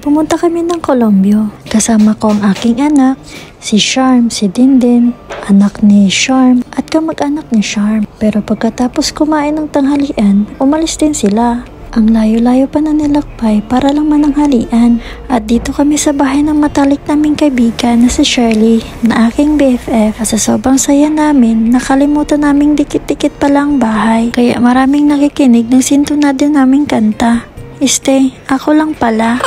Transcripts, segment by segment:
pumunta kami ng Colombia. Kasama ko ang aking anak, si Charm, si Dindin, anak ni Charm at kamag-anak ni Charm. Pero pagkatapos kumain ng tanghalian, umalis din sila. Ang layo-layo pa na nilakbay para lang mananghalian. At dito kami sa bahay ng matalik naming kaibigan na si Shirley, na aking BFF. At sa sobrang saya namin, nakalimutan naming dikit-dikit pala ang bahay. Kaya maraming nakikinig ng sintonado naming kanta. Ako lang pala.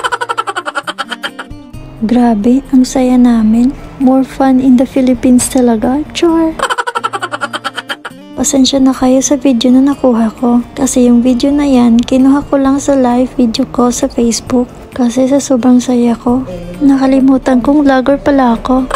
Grabe, ang saya namin. More fun in the Philippines talaga, char. Pasensya na kayo sa video na nakuha ko. Kasi yung video na yan, kinuha ko lang sa live video ko sa Facebook. Kasi sa sobrang saya ko, nakalimutan kong vlogger pala ako.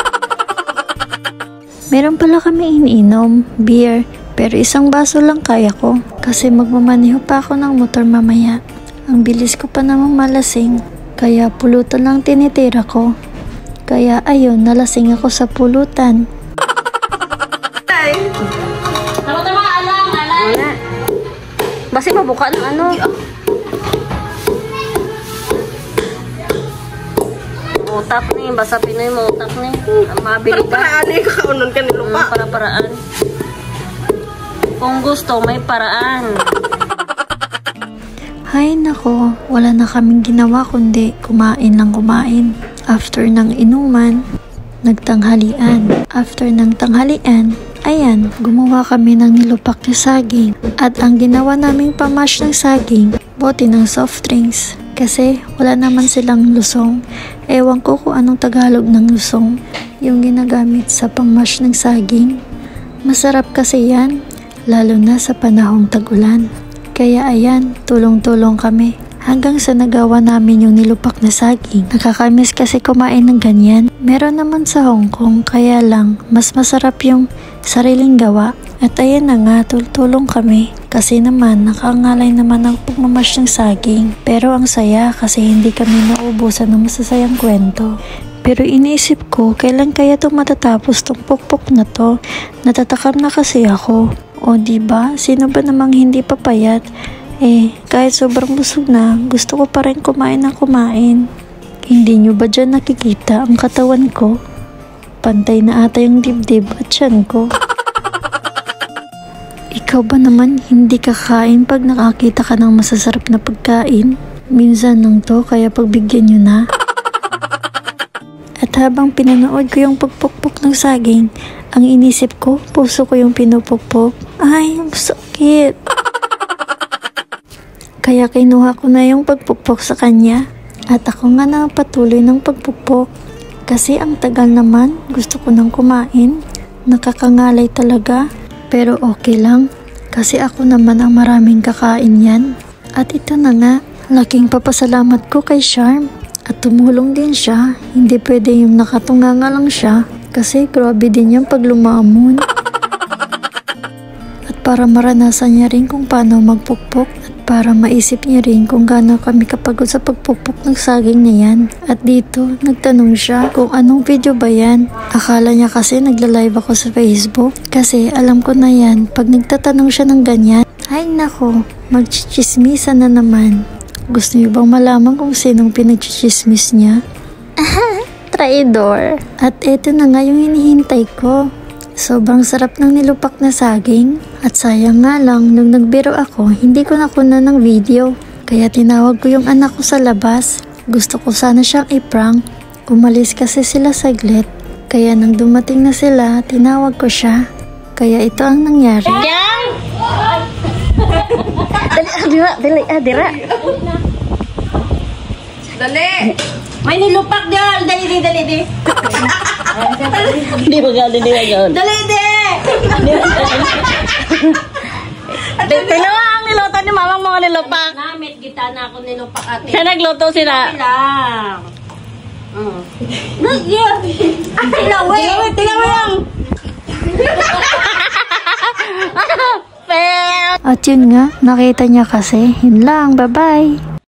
Meron pala kami iniinom, beer. Pero isang baso lang kaya ko. Kasi magmamaneho pa ako ng motor mamaya. Ang bilis ko pa namang malasing. Kaya pulutan lang tinitira ko. Kaya ayun, nalasing ako sa pulutan. Basi mabuka ng ano. Utak ni, basa Pinoy mo utak ni. Mabili ka. Paraan eh, kakaunon ka nilupa. Para-paraan. Kung gusto, may paraan. Hay nako, wala na kaming ginawa kundi kumain lang kumain. After ng inuman, nagtanghalian. After ng tanghalian, ayan, gumawa kami ng nilupak na saging. At ang ginawa naming pamash ng saging, bote ng soft drinks. Kasi wala naman silang lusong. Ewan ko kung anong Tagalog ng lusong. Yung ginagamit sa pamash ng saging. Masarap kasi yan, lalo na sa panahong tag-ulan. Kaya ayan, tulong-tulong kami. Hanggang sa nagawa namin yung nilupak na saging. Nakakamiss kasi kumain ng ganyan. Meron naman sa Hong Kong, kaya lang mas masarap yung sariling gawa. At ayan na nga, tulong kami. Kasi naman, nakangalay naman ang pagmamash ng saging. Pero ang saya kasi hindi kami naubusan ng masasayang kwento. Pero iniisip ko, kailan kaya itong matatapos tong pukpok na to? Natatakam na kasi ako. O diba, sino ba namang hindi papayat? Kahit sobrang busog na, gusto ko pa rin kumain ng kumain. Hindi nyo ba dyan nakikita ang katawan ko? Pantay na ata yung dibdib at tiyan ko. Ikaw ba naman hindi kakain pag nakakita ka ng masasarap na pagkain? Minsan lang to, kaya pagbigyan nyo na. At habang pinanood ko yung pagpukpok ng saging, ang inisip ko, puso ko yung pinupukpok. Ay, sakit. Kaya kinuha ko na yung pagpukpok sa kanya. At ako nga na patuloy ng pagpukpok. Kasi ang tagal naman, gusto ko nang kumain. Nakakangalay talaga. Pero okay lang. Kasi ako naman ang maraming kakain yan. At ito na nga, laking papasalamat ko kay Charm. At tumulong din siya. Hindi pwede yung nakatunganga lang siya. Kasi grabe din yung paglumaamon. At para maranasan niya rin kung paano magpukpok. At para maisip niya rin kung gaano kami kapagod sa pagpukpok ng saging na yan. At dito, nagtanong siya kung anong video ba yan. Akala niya kasi nagla-live ako sa Facebook. Kasi alam ko na yan, pag nagtatanong siya ng ganyan. Ay nako, magchichismisan na naman. Gusto niyo bang malaman kung sinong pinagchichismis niya? Traidor. At eto na nga yung hinihintay ko. Sobrang sarap ng nilupak na saging. At sayang nga lang, nung nagbiro ako, hindi ko nakuna ng video. Kaya tinawag ko yung anak ko sa labas. Gusto ko sana siyang i-prank. Umalis kasi sila saglit. Kaya nang dumating na sila, tinawag ko siya. Kaya ito ang nangyari. Dali. Dali! May nilupak dyan. Dali. Hindi ba gawin, Dali. Tinawa ang niluto ni mamang mga nilupak. Namit kita na ako nilupak ate. Siya nagluto sila. Tilawa lang. At yun nga, nakita niya kasi. Yun lang, bye-bye.